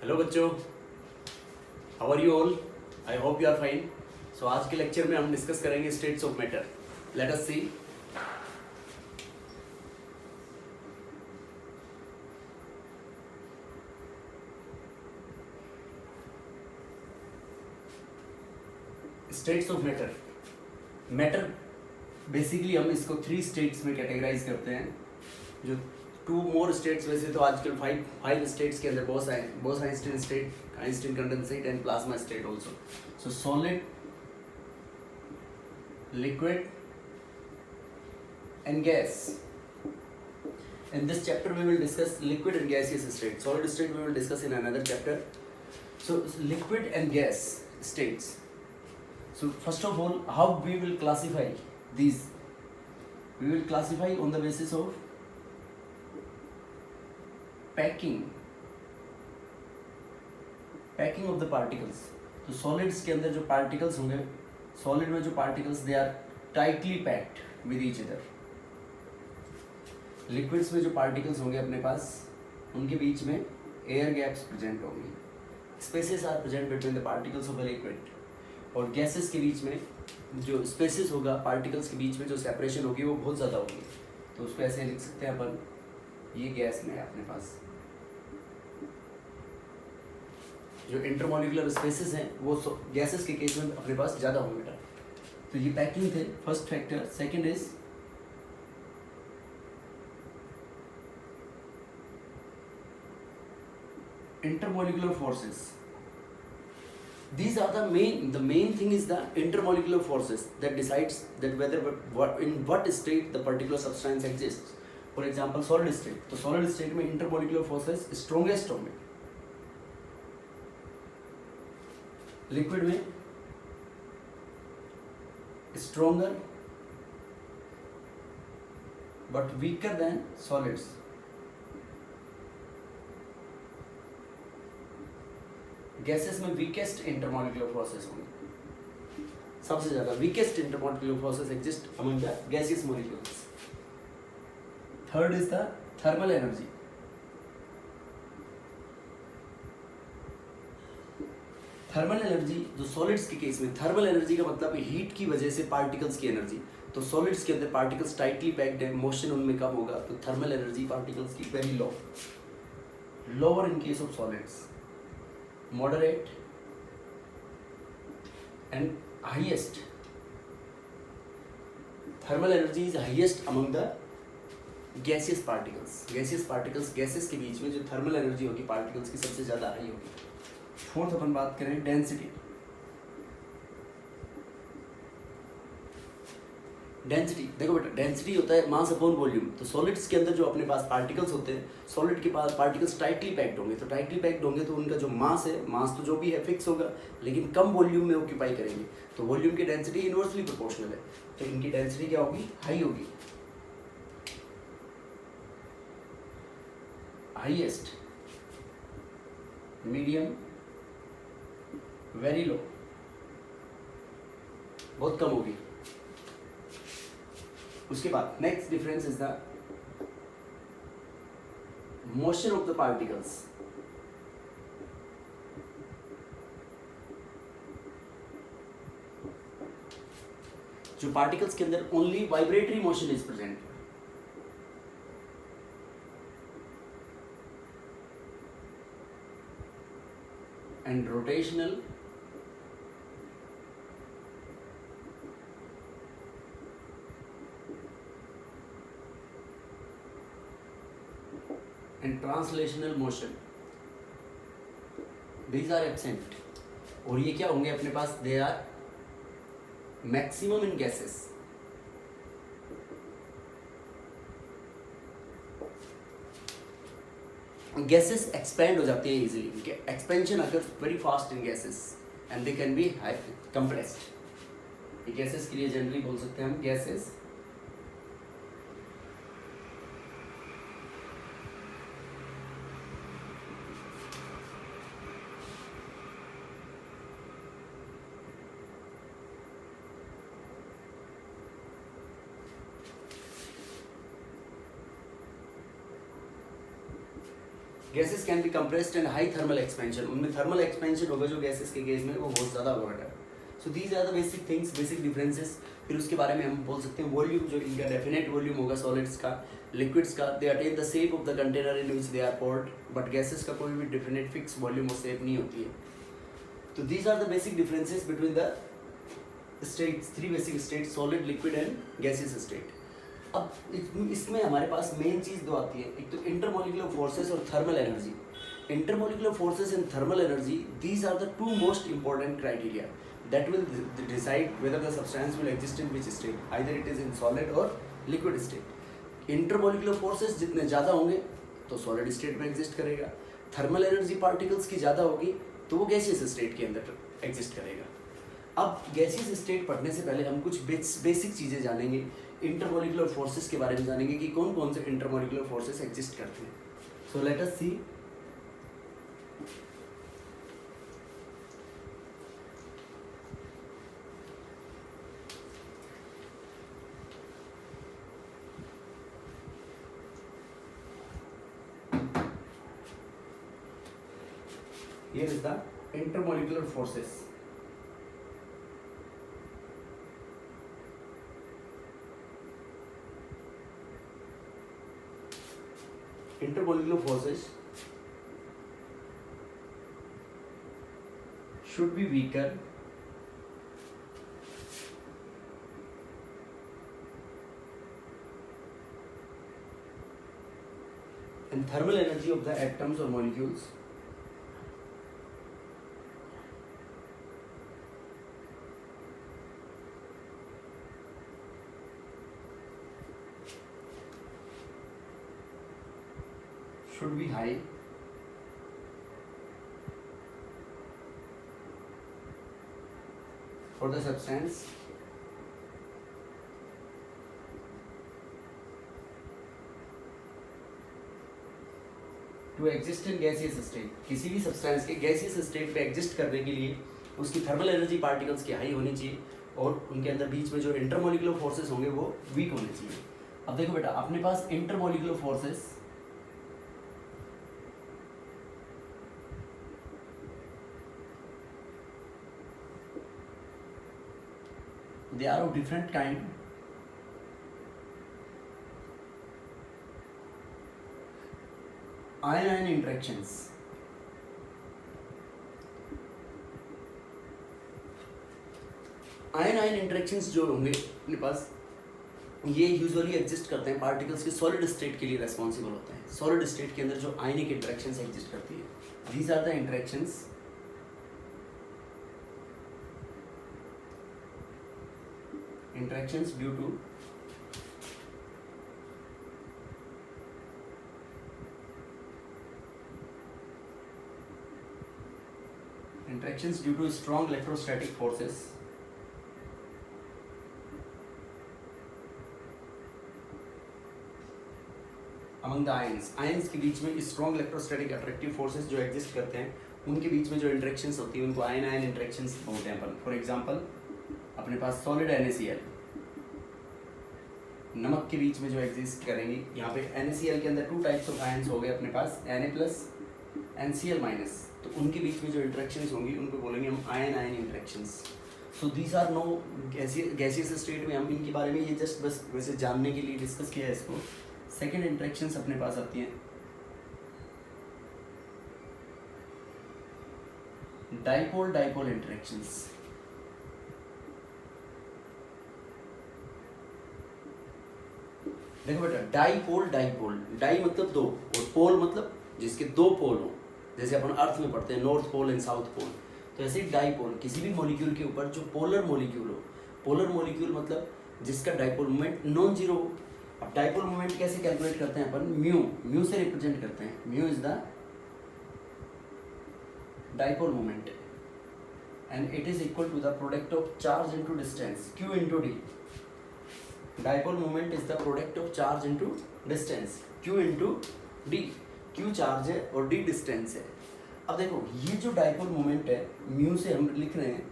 Hello बच्चों, how are you all? I hope you are fine. So आज के lecture में हम डिस्कस करेंगे states of matter. Let us see. States of matter. Matter basically हम इसको 3 स्टेट्स में कैटेगराइज करते हैं। जो 2 मोर स्टेट्स, वैसे तो आजकल 5 स्टेट्स के अंदर Bose-Einstein state, Einstein condensate and plasma state also. So solid, liquid and gas. In this chapter we will discuss liquid and gaseous state. Solid state we will discuss in another chapter. So liquid and gas states. So first of all, how we will classify these? We will classify on the basis of packing of the particles. तो solids के अंदर जो particles होंगे, solid में जो particles they are tightly packed with each other. Liquids में जो particles होंगे अपने पास, उनके बीच में एयर गैप्स प्रेजेंट होंगी। Spaces are present between the particles of a liquid. और गैसेस के बीच में जो स्पेसेस होगा, पार्टिकल्स के बीच में जो सेपरेशन होगी वो बहुत ज़्यादा होगी। तो उसको ऐसे लिख सकते हैं अपन, ये गैस में है अपने पास। जो इंटरमोलिकुलर स्पेसेस हैं वो गैसेस के केस में अपने पास ज़्यादा होंगे। तो ये पैकिंग थे first factor. Second is intermolecular forces. These are the main thing is the intermolecular forces that decides that whether in what state the particular substance exists. For example, solid state. तो solid state में intermolecular forces strongest होंगे। Liquid में stronger but weaker than solids. Gases में weakest intermolecular forces होंगे। सबसे ज्यादा weakest intermolecular forces exist among the gaseous molecules. Third is the thermal energy. Thermal energy जो solids के case में, थर्मल एनर्जी का मतलब हीट की वजह से पार्टिकल्स की एनर्जी। तो सॉलिड्स के अंदर पार्टिकल्स टाइटली पैक्ड है, मोशन उनमें कम होगा, तो थर्मल एनर्जी पार्टिकल्स की very low, lower in case of solids, moderate and highest. Thermal energy is highest among the gaseous particles. Gases के बीच में जो थर्मल एनर्जी होगी पार्टिकल्स की सबसे ज्यादा हाई होगी। फोर्थ अपन बात करें डेंसिटी। देखो बेटा, डेंसिटी होता है मास अपॉन वॉल्यूम। तो सॉलिड्स के अंदर जो अपने पास पार्टिकल्स होते हैं, सॉलिड के पास पार्टिकल्स टाइटली पैक्ड होंगे। तो टाइटली पैक्ड होंगे तो उनका जो मास है, मास तो जो भी है फिक्स होगा, लेकिन कम वॉल्यूम में ऑक्यूपाई करेंगे। तो वॉल्यूम की डेंसिटी इनवर्सली प्रोपोर्शनल है, तो इनकी डेंसिटी क्या होगी? हाई होगी। हाईएस्ट, मीडियम, वेरी लो, बहुत कम होगी। उसके बाद next difference is the motion of the particles. जो पार्टिकल्स के अंदर only vibratory motion is present, and rotational and translational motion, these are absent. और ये क्या होंगे अपने पास? they are maximum in gases. gases expand हो जाती है easily. expansion occurs very fast in gases and they can be compressed. ये gases के लिए generally बोल सकते हैं हम gases। Gases can be compressed and high thermal expansion, उनमें थर्मल एक्सपेंशन होगा जो गैसेस के केस में वो बहुत ज़्यादा होगा बेटा। So these are the basic things, basic differences. फिर उसके बारे में हम बोल सकते हैं वॉल्यूम, जो इनका डेफिनेट वॉल्यूम होगा सॉलिड्स का, लिक्विड्स का, they attain the shape of the container in which they are poured, but gases का कोई भी डेफिनेट फिक्स वॉल्यूम और शेप नहीं होती है। तो these are the basic differences between the states, three basic states, solid, liquid and gaseous state. अब इसमें हमारे पास मेन चीज़ दो आती है, एक तो इंटरमोलिकुलर फोर्सेस और thermal energy. Intermolecular forces and thermal energy, these are the two most important criteria that will decide whether the substance will exist in which state, either it is in solid or liquid state. Intermolecular forces जितने ज़्यादा होंगे तो solid state में exist करेगा, thermal energy particles की ज़्यादा होगी तो वो gaseous state के अंदर exist करेगा। अब gaseous state पढ़ने से पहले हम कुछ बेसिक चीज़ें जानेंगे, intermolecular forces के बारे में जानेंगे कि कौन कौन से intermolecular forces exist करते हैं। So let us see. Here is the intermolecular forces. Intermolecular forces should be weaker and thermal energy of the atoms or molecules should be high for the substance to exist in gaseous state. किसी भी substance के gaseous state पे exist करने के लिए उसकी thermal energy particles की high होनी चाहिए और उनके अंदर बीच में जो इंटरमोलिकुलर फोर्सेस होंगे वो वीक होने चाहिए। अब देखो बेटा, अपने पास intermolecular forces they are of different kind. Ion-ion interactions. Ion interactions जो होंगे अपने पास, ये यूजुअली एग्जिस्ट करते हैं पार्टिकल्स के सॉलिड स्टेट के लिए रेस्पॉन्सिबल होते हैं। सॉलिड स्टेट के अंदर जो आयनिक इंटरेक्शंस एग्जिस्ट करती है, these are the interactions due to strong electrostatic forces among the ions. Ions के बीच में स्ट्रॉन्ग इलेक्ट्रोस्टैटिक अट्रैक्टिव फोर्सेस जो एग्जिस्ट करते हैं, उनके बीच में जो इंटरेक्शंस होती है उनको आयन आयन इंटरेक्शंस बोलते हैं अपन। फॉर एग्जांपल अपने पास सॉलिड NaCl, नमक के बीच में जो एग्जिस्ट करेंगे, यहाँ पे NaCl के अंदर टू टाइप्स ऑफ आयंस हो गए अपने पास, Na+ and Cl-, तो उनके बीच में जो इंटरेक्शंस होंगी उनको बोलेंगे हम ion ion interactions. So these are no gaseous state में हम इनके बारे में ये जस्ट बस वैसे जानने के लिए डिस्कस किया है इसको। सेकेंड इंटरेक्शंस अपने पास आती हैं डाइपोल डाइपोल इंटरेक्शंस। देखो बेटा, डाइपोल डाइपोल, डाई मतलब दो और पोल मतलब जिसके दो पोल हो, जैसे अपन अर्थ में पढ़ते हैं north pole and south pole, तो ऐसे डाइपोल किसी भी मॉलिक्यूल के ऊपर जो पोलर मॉलिक्यूल हो। पोलर मॉलिक्यूल मतलब जिसका डाइपोल मोमेंट नॉन जीरो हो। अब डाइपोल मोमेंट कैसे कैलकुलेट करते हैं अपन, म्यू से रिप्रेजेंट करते हैं। Mu is the dipole moment and it is equal to the product of charge into distance, Q into D। Dipole moment is the product of charge into distance, Q into D। Q charge है और D distance है। अब देखो, ये जो dipole moment है mu से हम लिख रहे हैं,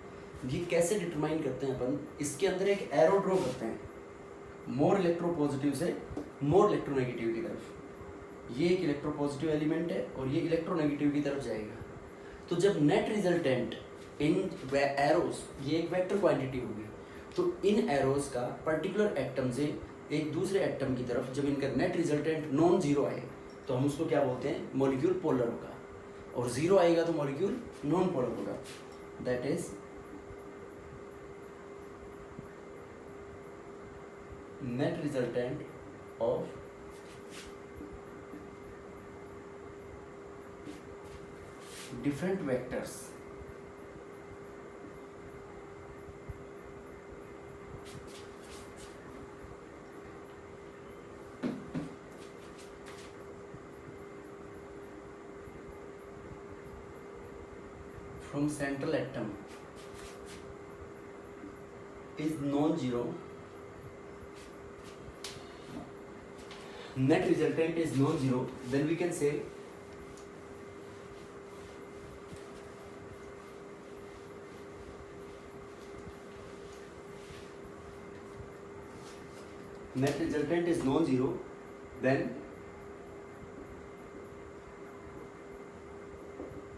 ये कैसे डिटरमाइन करते हैं अपन, इसके अंदर एक एरो ड्रॉ करते हैं मोर इलेक्ट्रोपॉजिटिव से मोर इलेक्ट्रोनेगेटिव की तरफ। ये एक इलेक्ट्रोपॉजिटिव एलिमेंट है और ये इलेक्ट्रोनेगेटिव की तरफ जाएगा। तो जब नेट रिजल्टेंट इन एरोस, ये एक वेक्टर क्वांटिटी होगी, तो इन एरोस का पर्टिकुलर एटम से एक दूसरे एटम की तरफ जब इनका नेट रिजल्टेंट नॉन जीरो आए तो हम उसको क्या बोलते हैं, मॉलिक्यूल पोलर होगा, और जीरो आएगा तो मॉलिक्यूल नॉन पोलर होगा। That is net resultant of different vectors from central atom is non-zero, net resultant is non-zero, then we can say net resultant is non-zero, then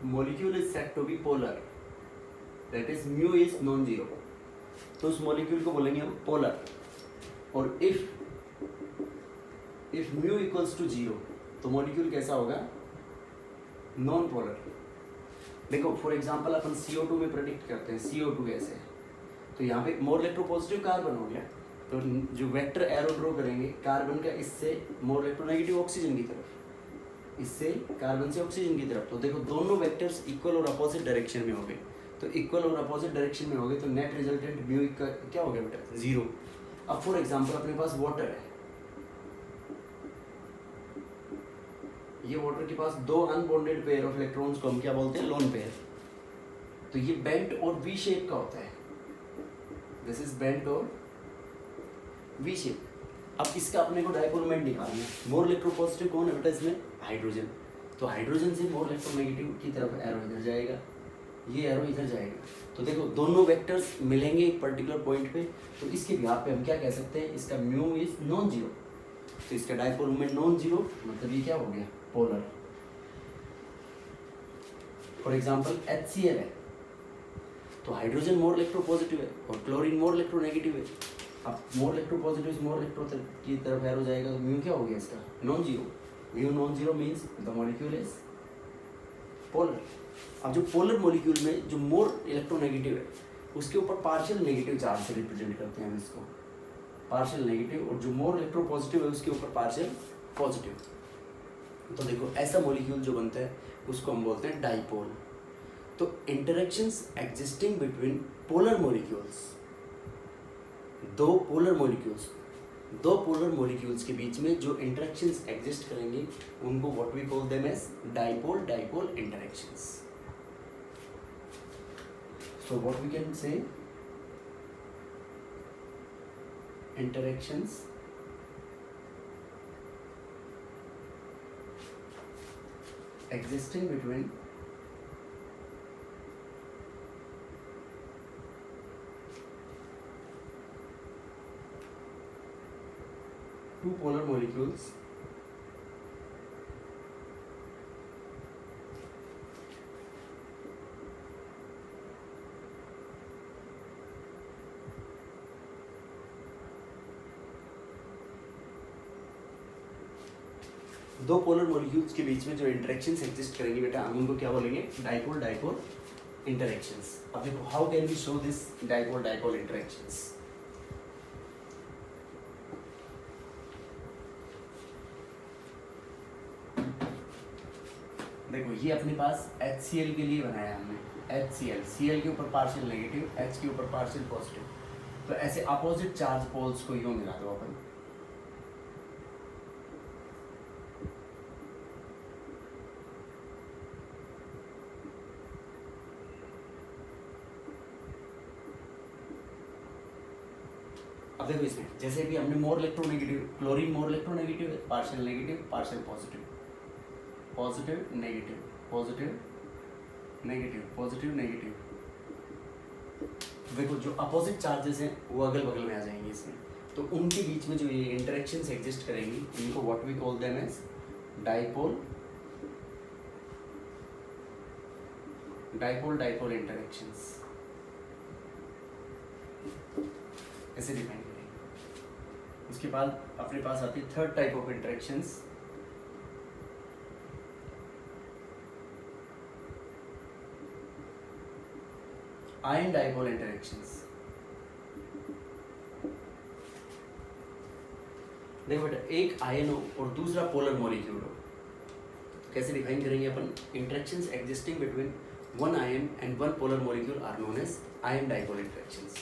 molecule is said to be polar, that is mu is non-zero, तो उस molecule को बोलेंगे हम polar। और if mu equals to 0 तो molecule कैसा होगा, non polar. देखो फॉर एग्जांपल अपन CO2 में प्रेडिक्ट करते हैं CO2 गैस है, तो यहाँ पे मोर इलेक्ट्रोपॉजिटिव कार्बन हो गया, तो जो वेक्टर एरो ड्रॉ करेंगे कार्बन का इससे मोर इलेक्ट्रोनेगेटिव ऑक्सीजन की तरफ, इससे कार्बन से ऑक्सीजन की तरफ, तो देखो दोनों वेक्टर्स इक्वल और अपोजिट डायरेक्शन में हो गए, तो इक्वल और अपोजिट डायरेक्शन में हो गए तो नेट रिजल्टेंट म्यू का क्या हो गया बेटा, 0। अब फॉर एग्जांपल अपने पास वाटर है, ये वाटर के पास दो अनबॉन्डेड पेयर ऑफ इलेक्ट्रॉन्स को हम क्या बोलते हैं, लोन पेयर, तो ये बेंट और वी शेप का होता है, दिस इज बेंट और वी शेप। अब इसका अपने को डायपोल मोमेंट निकालना है, मोर इलेक्ट्रोपॉजिटिव कौन है बेटा इसमें, हाइड्रोजन, तो हाइड्रोजन से मोर इलेक्ट्रोनेगेटिव की तरफ एरो इधर जाएगा, ये एरो इधर जाएगा, तो देखो दोनों वेक्टर्स मिलेंगे एक पर्टिकुलर पॉइंट पे, तो इसके बिहाफ पे हम क्या कह सकते हैं, इसका म्यू इज नॉन जीरो, तो इसका डायपोल मोमेंट नॉन जीरो, मतलब ये क्या हो गया, पोलर। फॉर एग्जांपल HCl है, तो हाइड्रोजन मोर इलेक्ट्रोपॉजिटिव है और क्लोरीन मोर इलेक्ट्रोनेगेटिव है, अब मोर इलेक्ट्रोपॉजिटिव से मोर इलेक्ट्रो की तरफ एरो जाएगा, तो म्यू क्या हो गया इसका, non zero, mu non zero means the molecule is polar. अब जो पोलर मॉलिक्यूल में जो मोर इलेक्ट्रोनेगेटिव है उसके ऊपर पार्शियल नेगेटिव चार्ज से रिप्रेजेंट करते हैं हम इसको, पार्शियल नेगेटिव, और जो मोर इलेक्ट्रोपॉजिटिव है उसके ऊपर पार्शियल पॉजिटिव। तो देखो ऐसा मॉलिक्यूल जो बनता है उसको हम बोलते हैं डाइपोल। तो interactions existing between polar molecules, दो पोलर मॉलिक्यूल्स के बीच में जो इंटरेक्शंस एग्जिस्ट करेंगे उनको what we call them as dipole interactions. So what we can say, interactions existing between two polar molecules दो पोलर मॉलिक्यूल्स के बीच में जो इंटरेक्शंस एग्जिस्ट करेंगी बेटा हम उनको क्या बोलेंगे, डाइपोल इंटरेक्शंस। अब देखो how can we show this dipole interactions. देखो ये अपने पास HCl के लिए बनाया हमने, HCl, Cl के ऊपर पार्शियल नेगेटिव, H के ऊपर पार्शियल पॉजिटिव, तो ऐसे अपोजिट चार्ज पोल्स को यूं मिला दो अपन, अब देखो इसमें जैसे भी हमने more electronegative, chlorine more electronegative है, partial negative partial positive, positive negative positive negative positive negative, देखो जो अपोजिट चार्जेस हैं वो अगल बगल में आ जाएंगे इसमें, तो उनके बीच में जो ये इंटरेक्शंस एग्जिस्ट करेंगी इनको what we call them as dipole dipole interactions, ऐसे डिफाइन करेंगे। उसके बाद अपने पास आती है third type of interactions, ion dipole interactions. देखो बेटा, एक आयन हो और दूसरा पोलर मॉलिक्यूल हो, कैसे डिफाइन करेंगे अपन? Interactions existing between one ion and one polar molecule are known as ion dipole interactions.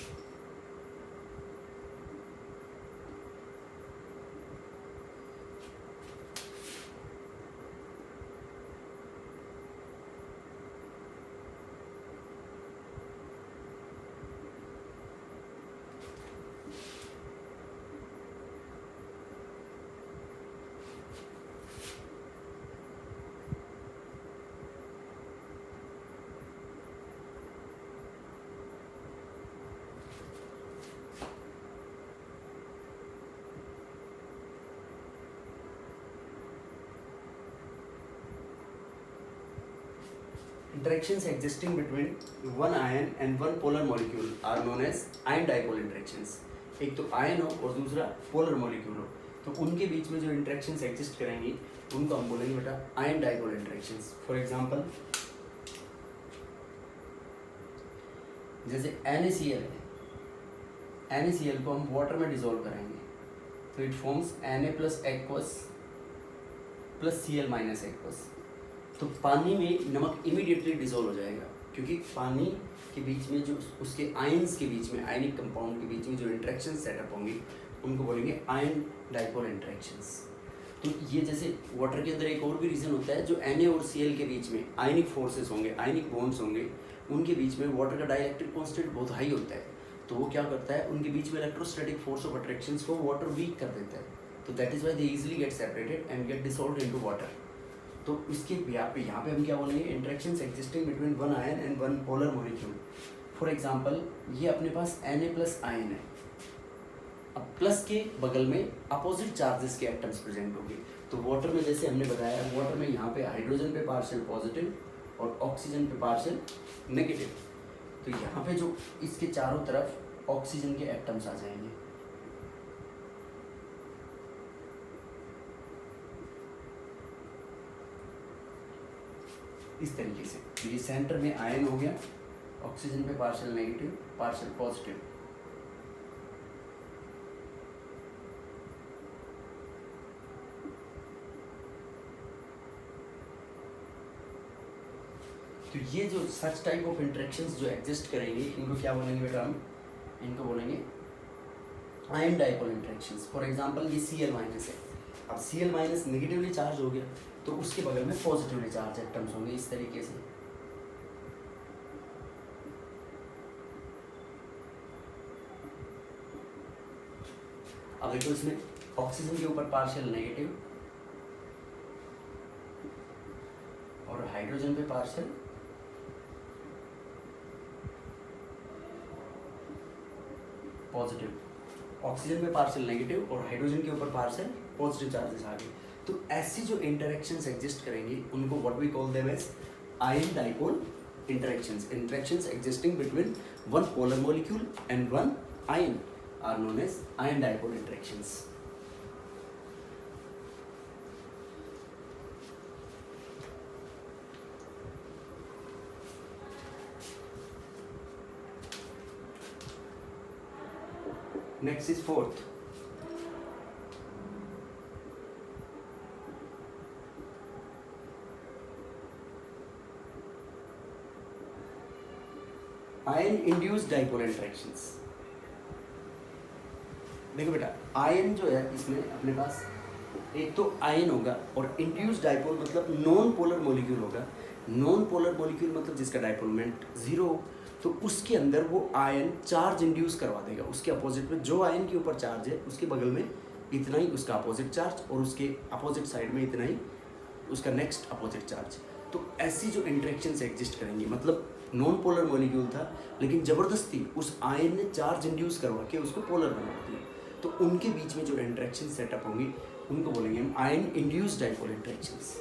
Interactions existing between one ion and one polar molecule are known as ion dipole interactions। एक तो ion हो और दूसरा polar molecule हो, तो उनके बीच में जो इंटरेक्शंस एग्जिस्ट करेंगी उनको हम बोलेंगे बेटा ion dipole interactions. For example जैसे NaCl है, NaCl को हम वाटर में डिसॉल्व कराएंगे तो it forms Na plus aqueous plus Cl minus aqueous. तो पानी में नमक इमीडिएटली डिसॉल्व हो जाएगा, क्योंकि पानी के बीच में जो उसके आयंस के बीच में, आयनिक कंपाउंड के बीच में जो इंटरेक्शन सेटअप होंगी उनको बोलेंगे आयन डाइपोल इंटरेक्शंस। तो ये जैसे वाटर के अंदर एक और भी रीज़न होता है, जो Na और Cl के बीच में आयनिक फोर्सेस होंगे, आयनिक बॉन्ड्स होंगे, उनके बीच में वाटर का डाइलेक्ट्रिक कांस्टेंट बहुत हाई होता है, तो वो क्या करता है, उनके बीच में इलेक्ट्रोस्टैटिक फोर्स ऑफ अट्रैक्शंस को वाटर वीक कर देता है, तो that is why they easily get separated and get dissolved into water. तो इसके यहाँ पे हम क्या बोलेंगे, interactions existing between one ion and one polar molecule. For example ये अपने पास Na प्लस आयन है, अब प्लस के बगल में अपोजिट चार्जेस के एटम्स प्रेजेंट होंगे। तो वाटर में जैसे हमने बताया, वाटर में यहाँ पे हाइड्रोजन पे पार्शियल पॉजिटिव और ऑक्सीजन पे पार्शियल नेगेटिव, तो यहाँ पे जो इसके चारों तरफ ऑक्सीजन के एटम्स आ जाएंगे। इस तरीके से, तो ये सेंटर में आयन हो गया, ऑक्सीजन पे पार्शियल नेगेटिव पार्शियल पॉजिटिव। तो ये जो सच टाइप ऑफ इंटरेक्शंस जो एग्जिस्ट करेंगे इनको क्या बोलेंगे बेटा? हम इनको बोलेंगे ion dipole interactions. For example ये Cl माइनस है, अब Cl माइनस नेगेटिवली चार्ज हो गया तो उसके बगल में पॉजिटिवली चार्ज एटम्स होंगे इस तरीके से। अब देखो इसमें ऑक्सीजन के ऊपर पार्शियल नेगेटिव और हाइड्रोजन पे पार्शियल पॉजिटिव, ऑक्सीजन पे पार्शियल नेगेटिव और हाइड्रोजन के ऊपर पार्शियल पॉजिटिव चार्जेस आ गए। तो ऐसी जो इंटरेक्शंस एग्जिस्ट करेंगी उनको what we call them as ion dipole interactions. Interactions existing between one polar molecule and one ion are known as ion dipole interactions. Next is fourth. Ion induced dipole interactions. देखो बेटा, ion जो है इसमें अपने पास एक तो ion होगा और इंड्यूस्ड डाइपोल मतलब नॉन पोलर मॉलिक्यूल होगा। नॉन पोलर मॉलिक्यूल मतलब जिसका डाइपोल मोमेंट जीरो, तो उसके अंदर वो आयन चार्ज इंड्यूस करवा देगा। उसके अपोजिट में जो आयन के ऊपर चार्ज है उसके बगल में इतना ही उसका अपोजिट चार्ज और उसके अपोजिट साइड में इतना ही उसका नेक्स्ट अपोजिट चार्ज। तो ऐसी जो इंटरेक्शंस एग्जिस्ट करेंगी, मतलब नॉन पोलर मॉलिक्यूल था लेकिन ज़बरदस्ती उस आयन ने चार्ज इंड्यूस करवा के उसको पोलर बना दिया, तो उनके बीच में जो इंटरेक्शन सेटअप होंगी उनको बोलेंगे हम ion induced dipole interactions.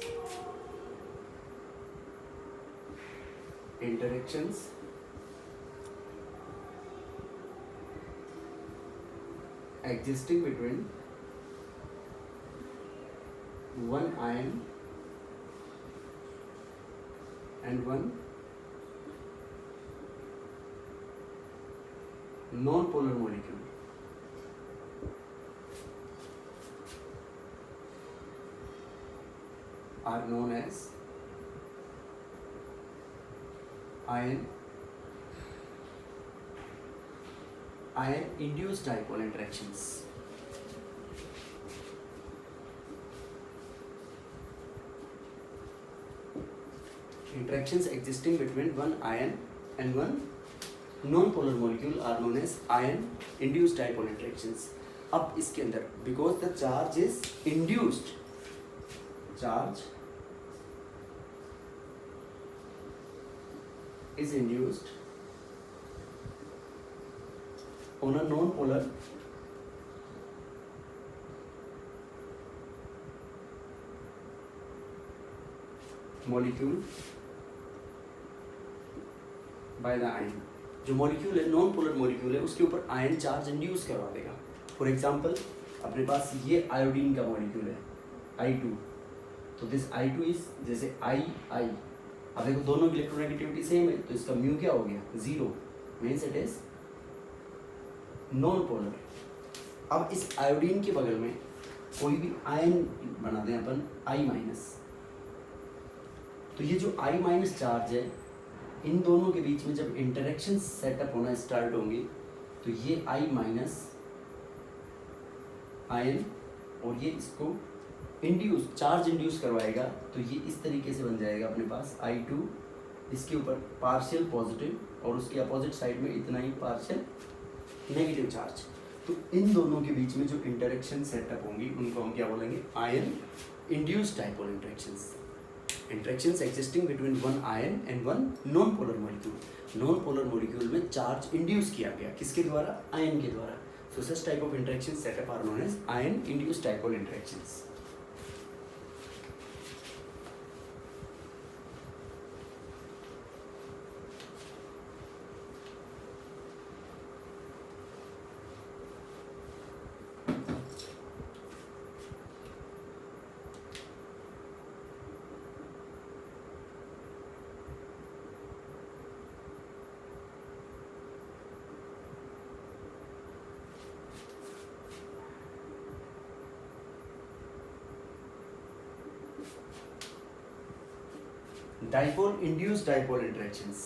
Interactions existing between one ion and one non-polar molecule are known as ion induced dipole interactions. Interactions existing between one ion and one non-polar molecule are known as ion induced dipole interactions. अब इसके अंदर because the charge is induced, charge is induced on a non-polar molecule by the ion. जो molecule है non polar molecule है उसके ऊपर ion charge induce करवा देगा। फॉर एग्जांपल अपने पास ये आयोडीन का मॉलिक्यूल है I2, तो दिस I2 इज जैसे I अब देखो दोनों की इलेक्ट्रोनेगेटिविटी सेम है तो इसका म्यू क्या हो गया 0, means it is non polar. अब इस आयोडीन के बगल में कोई भी आयन बना दें अपन I-, तो ये जो I- चार्ज है इन दोनों के बीच में जब इंटरेक्शन सेटअप होना स्टार्ट होंगी तो ये I- आयन और ये इसको चार्ज इंड्यूस करवाएगा, तो ये इस तरीके से बन जाएगा अपने पास I2, इसके ऊपर पार्शियल पॉजिटिव और उसके अपोजिट साइड में इतना ही पार्शियल नेगेटिव चार्ज। तो इन दोनों के बीच में जो इंटरेक्शन सेटअप होंगी उनको हम क्या बोलेंगे ion induced dipole interactions. Interactions existing between one ion and one non polar molecule. Non polar molecule में चार्ज इंड्यूस किया गया किसके द्वारा, आयन के द्वारा। So such type of interaction setup are known as ion induced dipole interactions. Dipole induced dipole interactions.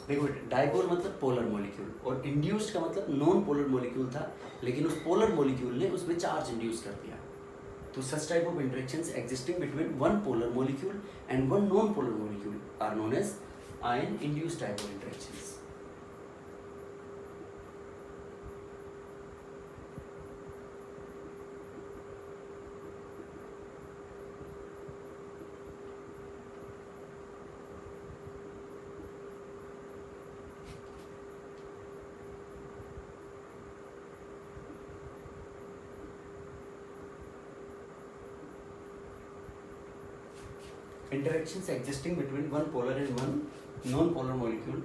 देखो dipole मतलब polar molecule और इंड्यूस्ड का मतलब नॉन पोलर मॉलिक्यूल था लेकिन उस पोलर मॉलिक्यूल ने उसमें चार्ज इंड्यूस कर दिया। तो such type of interactions existing between one polar molecule and one non polar molecule are known as ion induced dipole interactions. Interactions existing between one polar and one non-polar molecule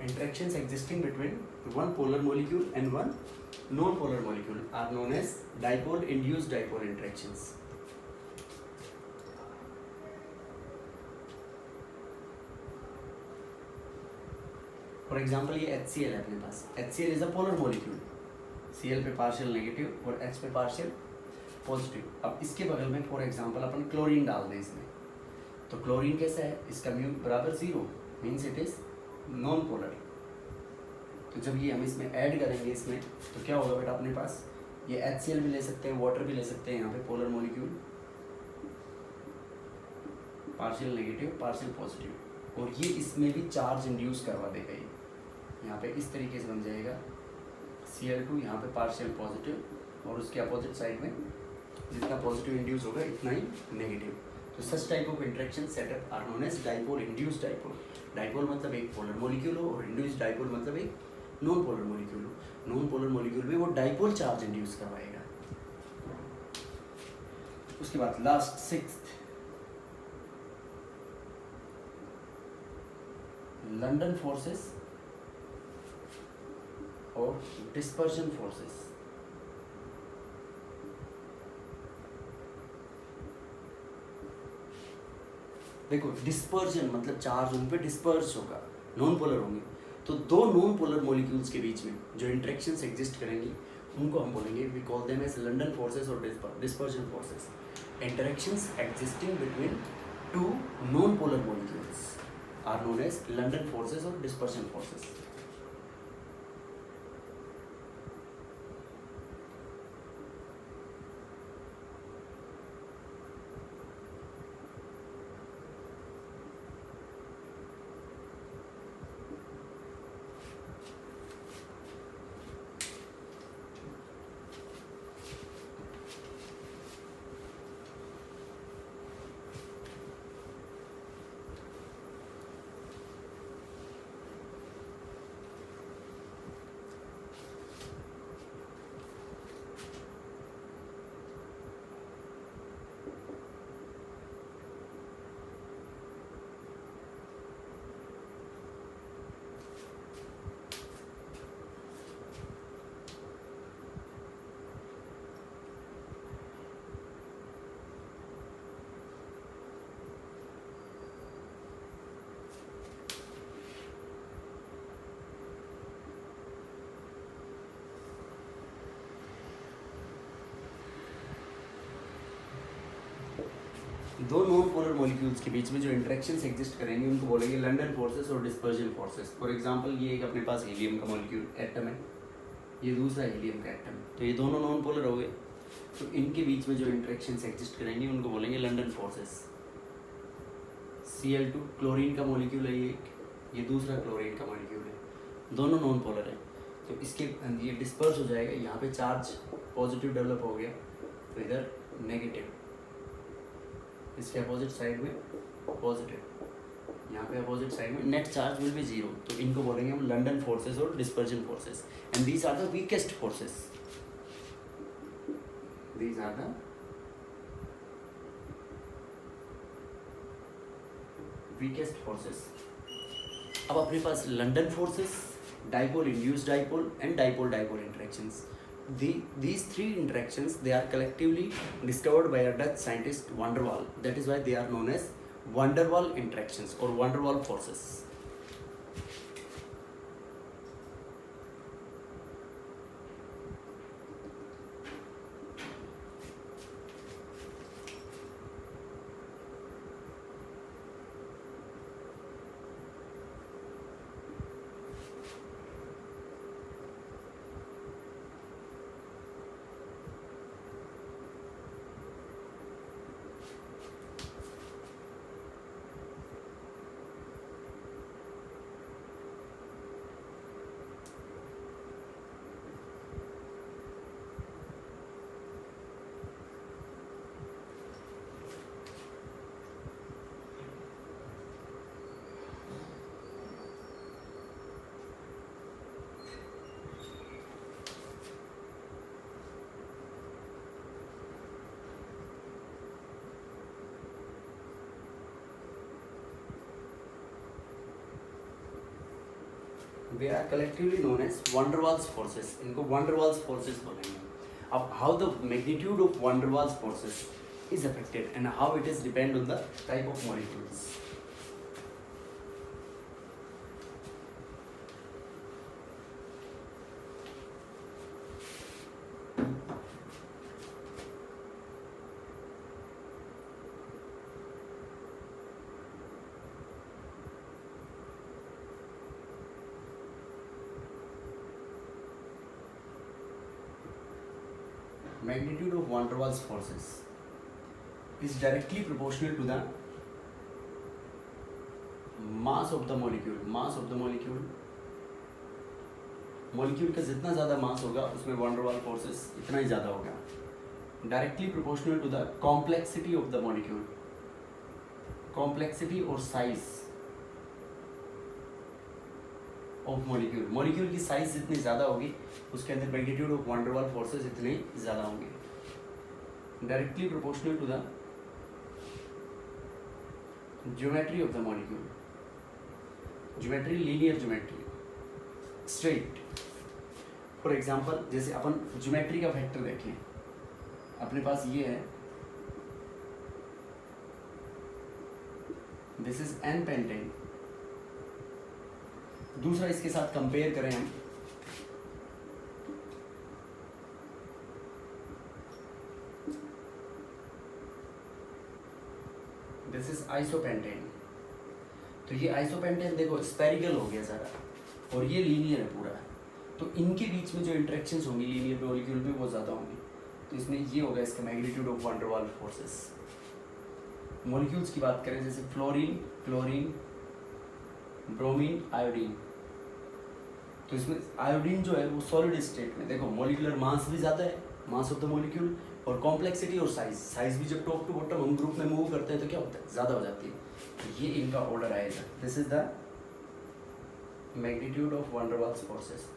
interactions existing between one polar molecule and one non-polar molecule are known as dipole-induced dipole interactions. For example ये HCl है अपने पास। HCl is a polar molecule. Cl पे partial negative और H पे partial positive. अब इसके बगल में फॉर एग्जांपल अपन क्लोरीन डाल दें इसमें, तो क्लोरीन कैसा है, इसका म्यू बराबर 0, means it is non polar. तो जब ये हम इसमें ऐड करेंगे इसमें तो क्या होगा बेटा अपने पास, ये HCl भी ले सकते हैं, वाटर भी ले सकते हैं, यहाँ पे polar molecule partial negative partial positive, और ये इसमें भी चार्ज इंड्यूस करवा देगा ये। यहाँ पे इस तरीके से बन जाएगा Cl2 यहाँ पे पार्शियल पॉजिटिव और उसके अपोजिट साइड में जितना पॉजिटिव इंड्यूस होगा इतना ही नेगेटिव। तो such type of interaction setup are known as dipole induced dipole. Dipole मतलब एक पोलर मॉलिक्यूल हो और इंड्यूस्ड डाइपोल मतलब एक नॉन पोलर मॉलिक्यूल हो। नॉन पोलर मॉलिक्यूल में वो डाइपोल चार्ज इंड्यूस करवाएगा। उसके बाद लास्ट सिक्स्थ लंडन फोर्सेस और डिस्पर्जन फोर्सेस। देखो डिस्पर्जन मतलब चार्ज उन पे डिस्पर्स होगा, नॉन पोलर होंगे। तो दो नॉन पोलर मॉलिक्यूल्स के बीच में जो इंटरेक्शंस एग्जिस्ट करेंगी उनको हम बोलेंगे, we call them as London forces और dispersion forces. Interactions existing between two non polar molecules are known as London forces और डिस्पर्जन फोर्सेस। दो नॉन पोलर मॉलिक्यूल्स के बीच में जो इंटरेक्शंस एग्जिस्ट करेंगे उनको बोलेंगे लंडन फोर्सेस और डिस्पर्जन फोर्सेस। फॉर एग्जांपल ये एक अपने पास हीलियम का मॉलिक्यूल एटम है, ये दूसरा हीलियम का एटम है, तो ये दोनों नॉन पोलर हो गए। तो इनके बीच में जो इंटरेक्शंस एग्जिस्ट करेंगे उनको बोलेंगे लंडन फोर्सेस। Cl2 क्लोरीन का मॉलिक्यूल है ये दूसरा क्लोरीन का मॉलिक्यूल है, दोनों नॉन पोलर है। तो इसके ये डिस्पर्स हो जाएगा, यहाँ पे चार्ज पॉजिटिव डेवलप हो गया तो इधर नेगेटिव, इसके अपोजिट साइड में पॉजिटिव, यहाँ पे अपोजिट साइड में net charge will be zero. तो इनको बोलेंगे हम लंडन फोर्सेस और dispersion forces. And these are the weakest forces, these are the weakest forces. अब अपने पास London forces, dipole induced dipole and dipole dipole interactions. These three interactions, they are collectively discovered by a Dutch scientist van der Waal. That is why they are known as van der Waal interactions or van der Waal forces. They are collectively known as van der Waals forces. इनको van der Waals forces बोलेंगे। अब how the magnitude of van der Waals forces is affected and how it is depend on the type of molecules. Magnitude of van der Waals forces is directly proportional to the mass of the molecule. Mass of the molecule molecule का जितना ज़्यादा मास होगा उसमें van der Waals forces इतना ही ज़्यादा होगा, directly proportional to the complexity of the molecule. Complexity और साइज ऑफ मॉलिक्यूल, मॉलिक्यूल की साइज जितनी ज़्यादा होगी उसके अंदर magnitude of van der Waals forces इतने ज़्यादा होंगे, directly proportional to the geometry of the molecule. Geometry, linear geometry, straight. For example जैसे अपन ज्योमेट्री का वेक्टर देखें, अपने पास ये है, दिस इज n पेंटेन। दूसरा इसके साथ कंपेयर करें हम, दिस इज आइसोपेंटेन। तो ये आइसोपेंटेन देखो स्पेरिकल हो गया सारा और ये लीनियर है पूरा, तो इनके बीच में जो इंटरेक्शंस होंगी लीनियर मॉलिक्यूल में वो ज़्यादा होंगी, तो इसमें ये होगा इसका magnitude of van der Waals forces. Molecules की बात करें जैसे फ्लोरीन, क्लोरीन, ब्रोमीन, आयोडीन, तो इसमें आयोडीन जो है वो सॉलिड स्टेट में, देखो मॉलिक्यूलर मास भी ज़्यादा है, मास ऑफ द मॉलिक्यूल, और कॉम्प्लेक्सिटी और साइज, साइज भी जब टॉप टू बॉटम हम ग्रुप में मूव करते हैं तो क्या होता है, ज़्यादा हो जाती है, तो ये इनका ऑर्डर आएगा। This is the magnitude of van der Waals forces.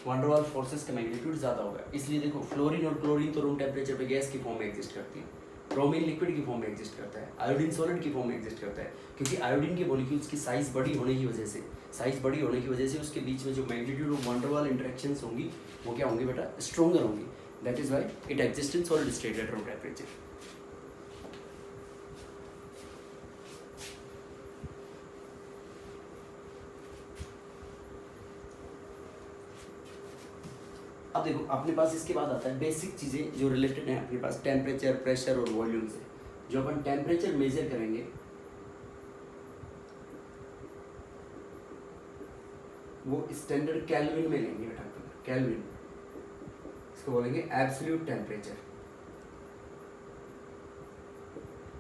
Van der Waals forces का मैग्नीट्यूड ज़्यादा होगा, इसलिए देखो फ्लोरीन और क्लोरीन तो रूम टेम्परेचर पे गैस की फॉर्म में एग्जिस्ट करती है, ब्रोमीन लिक्विड की फॉर्म में एग्जिस्ट करता है, आयोडीन सॉलिड की फॉर्म में एग्जिस्ट करता है, क्योंकि आयोडीन के मॉलिक्यूल्स की साइज बड़ी होने की वजह से, उसके बीच में जो magnitude of van der Waals interactions होंगी वो क्या होंगी बेटा, स्ट्रॉन्गर होंगी। That is why it exist in solid state at room temperature. अब देखो अपने पास इसके बाद आता है बेसिक चीज़ें जो रिलेटेड हैं अपने पास टेम्परेचर, प्रेशर और वॉल्यूम से। जो अपन टेम्परेचर मेजर करेंगे वो स्टैंडर्ड केल्विन में लेंगे बेटा, केल्विन, इसको बोलेंगे एब्सोल्यूट टेम्परेचर।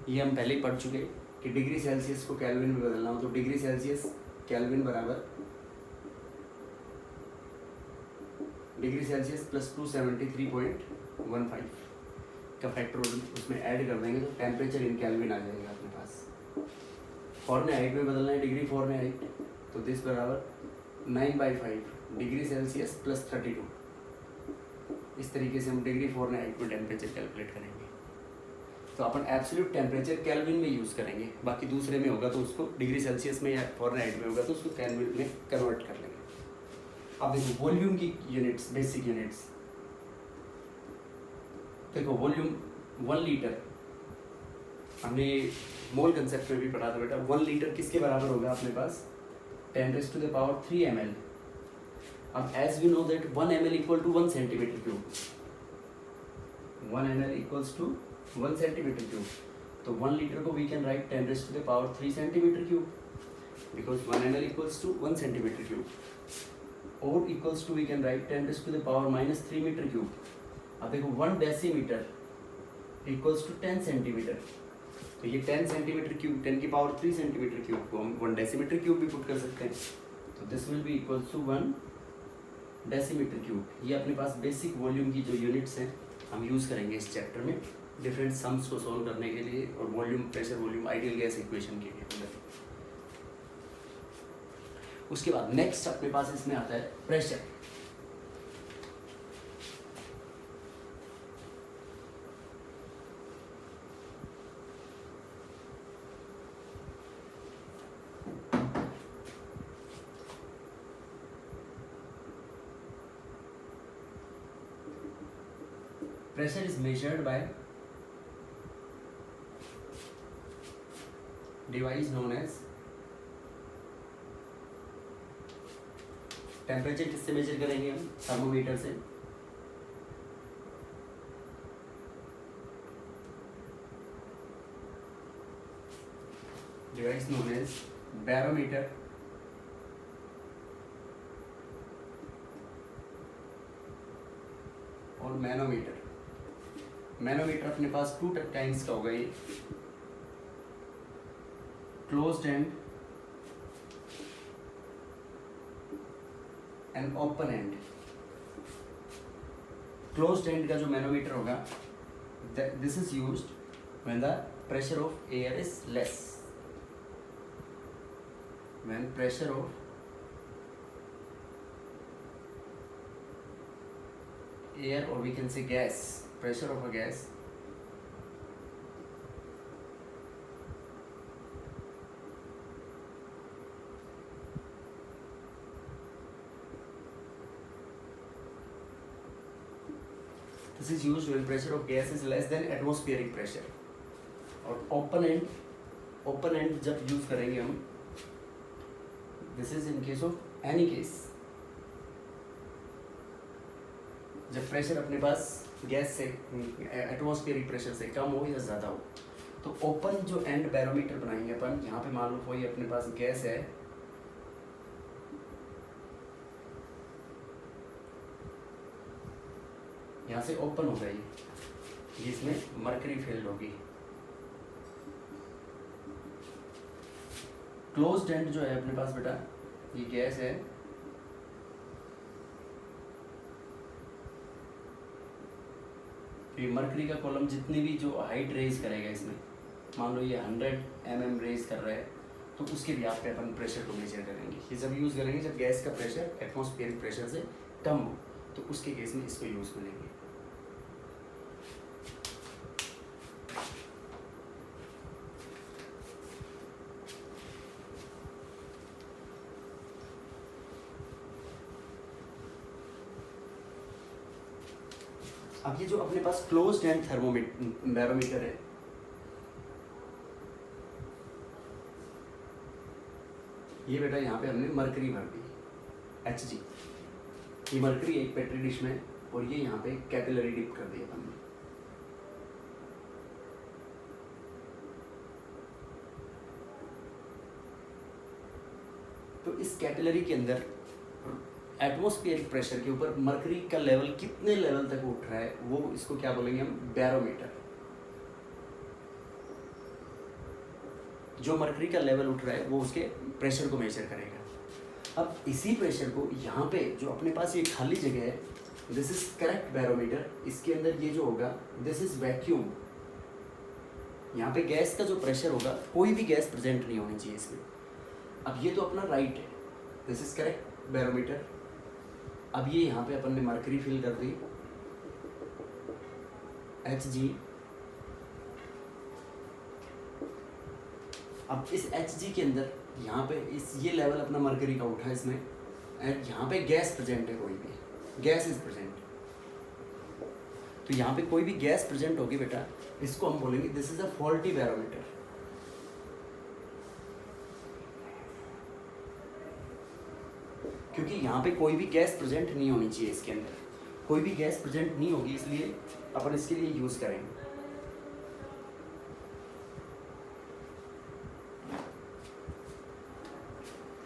ये हम पहले ही पढ़ चुके कि डिग्री सेल्सियस को केल्विन में बदलना हो तो डिग्री सेल्सियस केल्विन बराबर डिग्री सेल्सियस प्लस 273.15 का फैक्टर उसमें ऐड कर देंगे तो टेम्परेचर इन केल्विन आ जाएगा अपने पास। फॉरेनहाइट में बदलना है डिग्री फॉरेनहाइट, तो दिस बराबर 9/5 डिग्री सेल्सियस प्लस 32। इस तरीके से हम डिग्री फॉरेनहाइट में टेम्परेचर कैलकुलेट करेंगे। तो अपन एब्सोल्यूट टेम्परेचर केल्विन में यूज़ करेंगे, बाकी दूसरे में होगा तो उसको डिग्री सेल्सियस में या फॉरेनहाइट में होगा तो उसको केल्विन में कन्वर्ट कर लेंगे। अब देखो वॉल्यूम की यूनिट्स, बेसिक यूनिट्स देखो। वॉल्यूम 1 लीटर हमने मोल कंसेप्ट में भी पढ़ा था बेटा। 1 लीटर किसके बराबर होगा अपने पास, 10⁻³ ml। अब as we know that 1 ml equal to 1 centimetre cube, 1 ml equals to 1 centimetre cube. तो 1 लीटर को we can write 10⁻³ centimetre cube, because 1 ml equals to 1 centimetre cube, और equals to we can write 10⁻³ metre cube. अब देखो 1 decimetre equals to 10 centimetre, तो ये 10 centimetre cube 10⁻³ centimetre cube को हम 1 decimetre cube भी पुट कर सकते हैं, तो this will be equals to 1 decimetre cube. ये अपने पास बेसिक वॉल्यूम की जो यूनिट्स हैं हम यूज़ करेंगे इस चैप्टर में डिफरेंट सम्स को सॉल्व करने के लिए और volume, pressure, volume, ideal gas equation के लिए। उसके बाद नेक्स्ट अपने पास इसमें आता है pressure. Pressure is measured by device known as temperature. किससे मेजर करेंगे हम, थर्मोमीटर से। डिवाइस नोन एज बैरोमीटर और मैनोमीटर। मैनोमीटर अपने पास 2 टाइप्स का होगा, ये closed end and open and. Closed end का जो मैनोमीटर होगा, this is used when the pressure of air is less. When pressure of air, or we can say gas, pressure of a gas this is used when pressure of gas is less than atmospheric pressure। और open end जब use करेंगे हम, this is in case of any case जब pressure अपने पास gas से atmospheric pressure से कम हो या ज़्यादा हो, तो ओपन जो एंड बैरोमीटर बनाएंगे अपन, यहाँ पे मान लो कोई अपने पास गैस है, यहाँ से ओपन हो गई, जिसमें मरकरी फील्ड होगी। क्लोज्ड एंड जो है अपने पास बेटा, ये गैस है, ये मरकरी का कॉलम जितनी भी जो हाइट रेज करेगा इसमें, मान लो ये 100 mm रेज कर रहा है, तो उसके भी आप पे अपन प्रेशर को मेजर करेंगे। ये जब यूज़ करेंगे जब गैस का प्रेशर एटमॉस्फेरिक प्रेशर से कम हो, तो उसके केस में इसको यूज़ करेंगे। अब ये जो अपने पास क्लोज्ड एंड बैरोमीटर है, ये बेटा यहाँ पे हमने मरकरी भर दी, Hg। ये मरकरी एक पेट्री डिश में, और ये यहाँ पे कैपिलरी डिप कर दिया हमने। तो इस कैपिलरी के अंदर एटमॉस्फेरिक प्रेशर के ऊपर मरकरी का लेवल कितने लेवल तक उठ रहा है, वो इसको क्या बोलेंगे हम, बैरोमीटर। जो मरकरी का लेवल उठ रहा है वो उसके प्रेशर को मेजर करेगा। अब इसी प्रेशर को यहाँ पे जो अपने पास ये खाली जगह है, दिस इज करेक्ट बैरोमीटर, इसके अंदर ये जो होगा दिस इज वैक्यूम। यहाँ पे गैस का जो प्रेशर होगा, कोई भी गैस प्रेजेंट नहीं होनी चाहिए इसमें। अब ये तो अपना राइट है, दिस इज करेक्ट बैरोमीटर। अब ये यहाँ पे अपन ने मरकरी फिल कर दी, Hg। अब इस Hg के अंदर यहाँ पे इस ये लेवल अपना मरकरी का उठा इसमें, एंड यहाँ पे गैस प्रेजेंट है, कोई भी गैस इज प्रेजेंट। तो यहाँ पे कोई भी गैस प्रेजेंट होगी बेटा, इसको हम बोलेंगे this is a faulty barometer. क्योंकि यहाँ पे कोई भी गैस प्रेजेंट नहीं होनी चाहिए, इसके अंदर कोई भी गैस प्रेजेंट नहीं होगी, इसलिए अपन इसके लिए यूज करेंगे।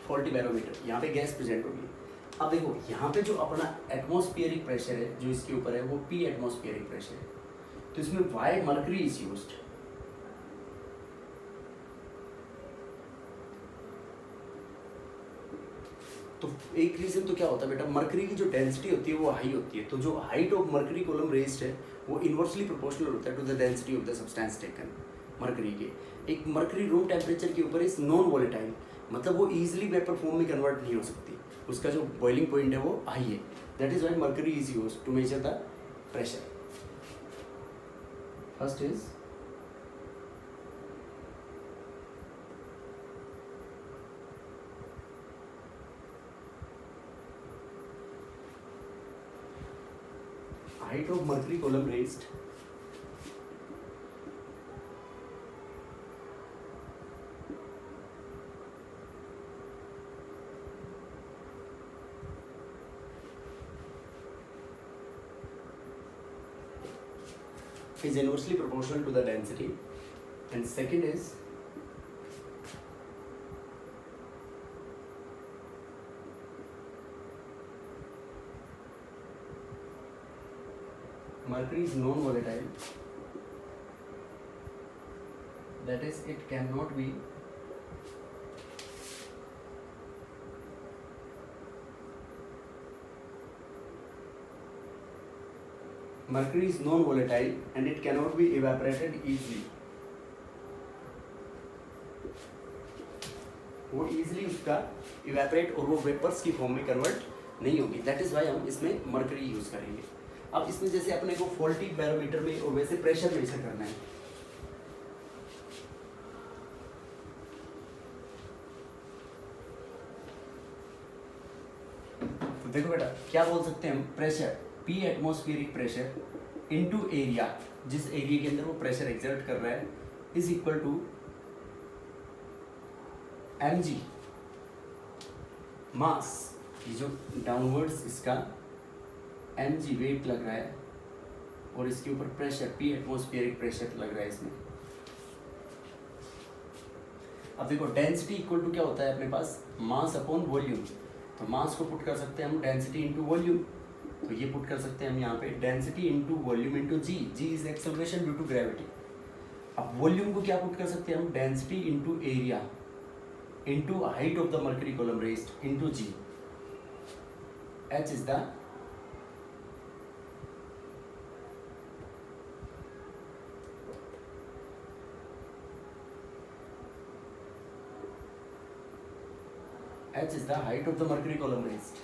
फॉल्टी बैरोमीटर, यहाँ पे गैस प्रेजेंट होगी। अब देखो यहाँ पे जो अपना एटमॉस्फेरिक प्रेशर है जो इसके ऊपर है, वो P एटमॉस्फेरिक प्रेशर है, तो इसमें वाई मरकरी इज यूज्ड। तो एक रीजन तो क्या होता है बेटा, मरकरी की जो डेंसिटी होती है वो हाई होती है, तो जो height of mercury column raised है वो इनवर्सली प्रोपोर्शनल होता है to the density of the substance taken. Mercury के एक मरकरी रूम टेम्परेचर के ऊपर इज नॉन वोलेटाइल, मतलब वो इजीली वेपर फॉर्म में कन्वर्ट नहीं हो सकती, उसका जो बॉइलिंग पॉइंट है वो हाई है। That is why mercury is used to measure the pressure. First is height of mercury column raised, is inversely proportional to the density, and second is mercury is non-volatile, that is it cannot be mercury is non volatile and it cannot be evaporated easily. वो easily उसका evaporate और वो vapors की form में convert नहीं होगी. That is why हम इसमें mercury use करेंगे. अब इसमें जैसे अपने को faulty barometer में और वैसे pressure measure करना है. तो देखो बेटा क्या बोल सकते हैं हम, pressure P atmospheric pressure into area, जिस एरिया के अंदर वो प्रेशर एक्सर्ट कर रहा है, इज इक्वल टू mg मास, ये जो डाउनवर्ड्स इसका mg वेट लग रहा है और इसके ऊपर प्रेशर P एटमॉस्फेरिक प्रेशर लग रहा है इसमें. अब देखो डेंसिटी इक्वल टू क्या होता है अपने पास, मास अपॉन वॉल्यूम. तो मास को पुट कर सकते हैं हम डेंसिटी इंटू वॉल्यूम. तो ये पुट कर सकते हैं हम यहाँ पे density into volume into g. G is acceleration due to gravity. अब वॉल्यूम को क्या पुट कर सकते हैं हम, density into area into height of the mercury column raised into g. H is the H is the height of the mercury column raised.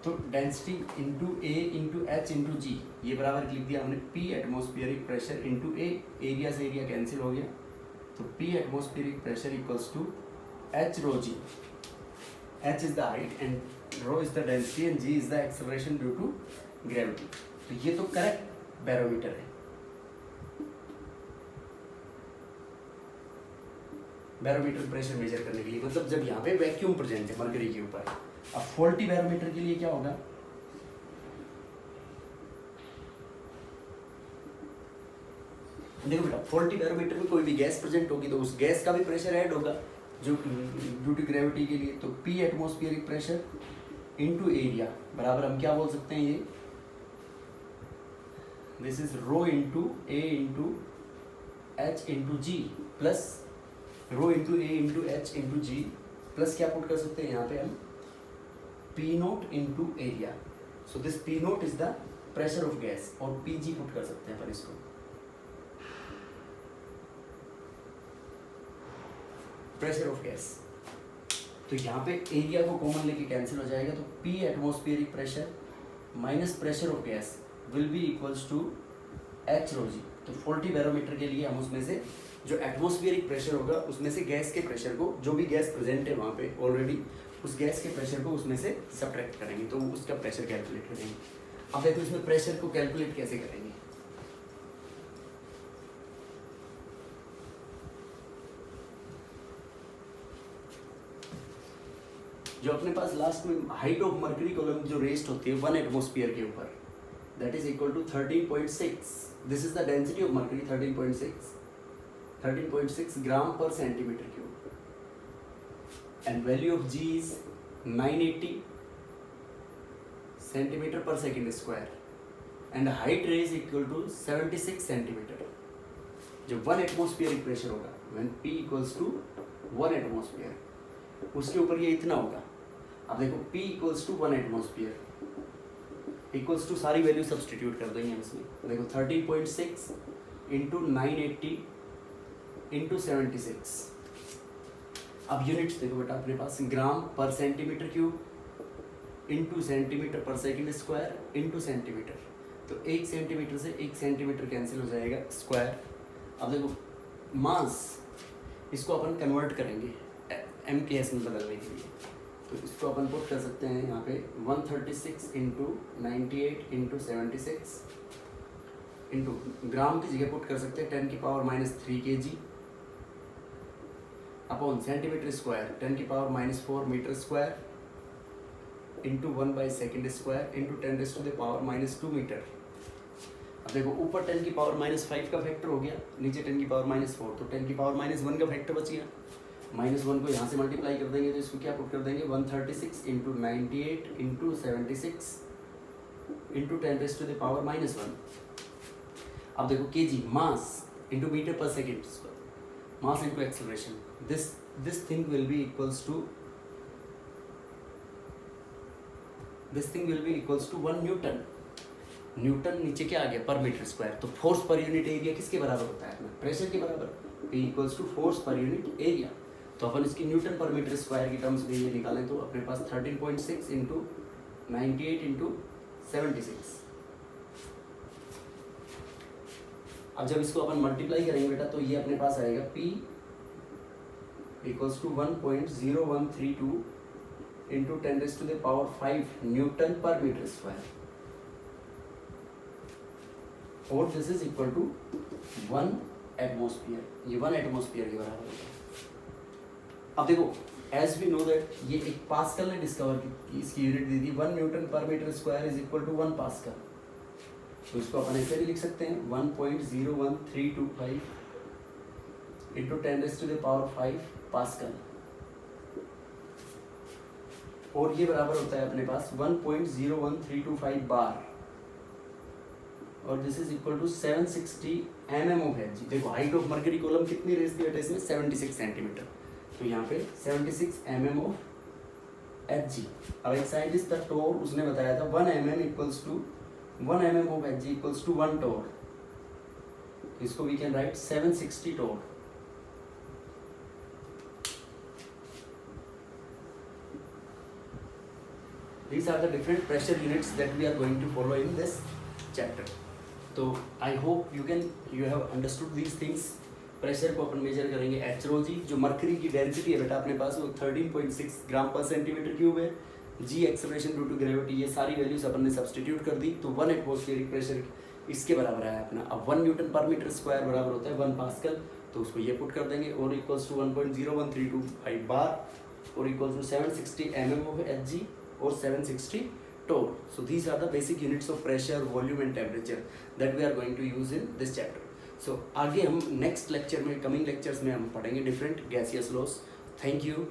तो density into a into h into g, ये बराबर लिख दिया हमने P atmospheric pressure into a. Area से area cancel हो गया, तो P atmospheric pressure equals to H rho g. H is the height and rho is the density and g is the acceleration due to gravity. तो ये तो correct barometer है. Barometer pressure measure करने के लिए, मतलब जब यहाँ पे वैक्यूम प्रेजेंट है मरकरी के ऊपर. अब फॉल्टी बैरोमीटर के लिए क्या होगा, देखो बेटा फॉल्टी बैरोमीटर में कोई भी गैस प्रेजेंट होगी तो उस गैस का भी प्रेशर ऐड होगा जो ड्यू टू ग्रेविटी के लिए. तो P atmospheric pressure into area बराबर हम क्या बोल सकते हैं, ये this is rho into a into h into g plus rho into a into h into g plus क्या पुट कर सकते हैं यहाँ पे हम, p nought into area. So this p nought is the pressure of gas और p g put कर सकते हैं पर इसको. प्रेशर ऑफ गैस, तो यहाँ पे एरिया को कॉमन लेके कैंसिल हो जाएगा. तो P atmospheric pressure minus pressure of gas will be equals to H rho G. तो फॉल्टी बैरोमीटर के लिए हम उसमें से जो एटमॉस्फेरिक प्रेशर होगा उसमें से गैस के प्रेशर को, जो भी गैस प्रेजेंट है वहाँ पे ऑलरेडी, उस गैस के प्रेशर को उसमें से सब्ट्रैक्ट करेंगे तो उसका प्रेशर कैलकुलेट करेंगे. अब देखो इसमें प्रेशर को कैलकुलेट कैसे करेंगे. जो अपने पास लास्ट में हाइट ऑफ मर्करी कॉलम जो रेस्ट होती है 1 एटमॉस्फेयर के ऊपर, that is equal to 13.6. This is the density of mercury 13.6 gram पर centimetre cube and value of G is 980 centimetre per second square and height raise equal to 76 centimetre. जो 1 atmospheric pressure होगा when P equals to 1 atmosphere, उसके ऊपर ये इतना होगा. अब देखो P equals to 1 atmosphere equals to सारी वैल्यू सब्सटीट्यूट कर देंगे हम इसमें. देखो 13.6 इंटू 980 इंटू 76. अब यूनिट्स देखो बेटा अपने पास ग्राम पर centimetre cube into centimetre per second square into centimetre. तो 1 सेंटीमीटर से 1 सेंटीमीटर कैंसिल हो जाएगा स्क्वायर. अब देखो मास, इसको अपन कन्वर्ट करेंगे एम के एस में बदलने के लिए. तो इसको अपन पुट कर सकते हैं यहाँ पे 136 इंटू 98 इंटू 76 इंटू ग्राम की जगह पुट कर सकते हैं 10 की power -3 kg upon centimetre square 10 की power -4 metre square into 1/2 square into 10⁻⁻² metre. अब देखो ऊपर 10 की पावर -5 का फैक्टर हो गया, नीचे 10 की पावर -4, तो 10 की पावर -1 का फैक्टर बच गया. -1 को यहाँ से मल्टीप्लाई कर देंगे तो इसको क्या पुट कर देंगे 136 इंटू 98 इंटू 76 इंटू 10⁻⁻1. अब देखो केजी मास इंटू मीटर पर second, mass into acceleration. This thing will be equals to 1 Newton. Newton नीचे क्या आ गया पर मीटर स्क्वायर, तो फोर्स पर यूनिट एरिया किसके बराबर होता है अपना, प्रेशर के बराबर, P इक्वल्स टू फोर्स पर यूनिट एरिया। तो अपन इसकी न्यूटन पर मीटर स्क्वायर की टर्म्स में ये निकालें तो अपने पास 13.6 इंटू 98 इंटू 76। अब जब इसको अपन मल्टीप्लाई करेंगे बेटा तो ये अपने पास आएगा P equals to 1.0132 into 10⁵ newton पर मीटर स्क्वायर, और this is equal to 1 atmosphere. ये 1 एटमॉस्फेयर के बराबर होगा। अब देखो एज वी नो दैट ये एक पास्कल ने डिस्कवर की, इसकी यूनिट दी थी 1 न्यूटन पर metre square is equal to 1 pascal. तो इसको अपन ऐसे भी लिख सकते हैं 1.01325 इंटू 10⁵ पास्कल, और ये बराबर होता है अपने पास 1.01325 बार, और this is equal to 760 mm of Hg। देखो हाइट ऑफ मर्करी कॉलम कितनी रेस दी बेटा इसमें 76 सेंटीमीटर, तो यहाँ पे 76 mm ऑफ Hg। अब एक साइंटिस्ट था टोर, उसने बताया था 1 mm equals to 1 mm of Hg equals to 1 torr, इसको we can write 760 torr. These are the different pressure units that we are going to follow in this chapter. तो I hope you have understood these things. Pressure को अपन measure करेंगे HROG, जो मर्करी की डेंसिटी है बेटा अपने पास वो 13.6 ग्राम पर सेंटीमीटर क्यूब है। G acceleration due to gravity, ये सारी वैल्यूज अपन ने सब्सटीट्यूट कर दी, तो 1 एटमॉस्फेरिक प्रेशर इसके बराबर आया अपना। अब 1 न्यूटन पर मीटर स्क्वायर बराबर होता है 1 पास्कल, तो उसको ये पुट कर देंगे, और इक्वल्स टू 1.01325 बार, और equals to 760 mm of Hg or 760 torr. So these are the basic units of pressure, volume and temperature that we are going to use in this chapter. So आगे हम next lecture में, coming lectures में हम पढ़ेंगे different gaseous laws. Thank you.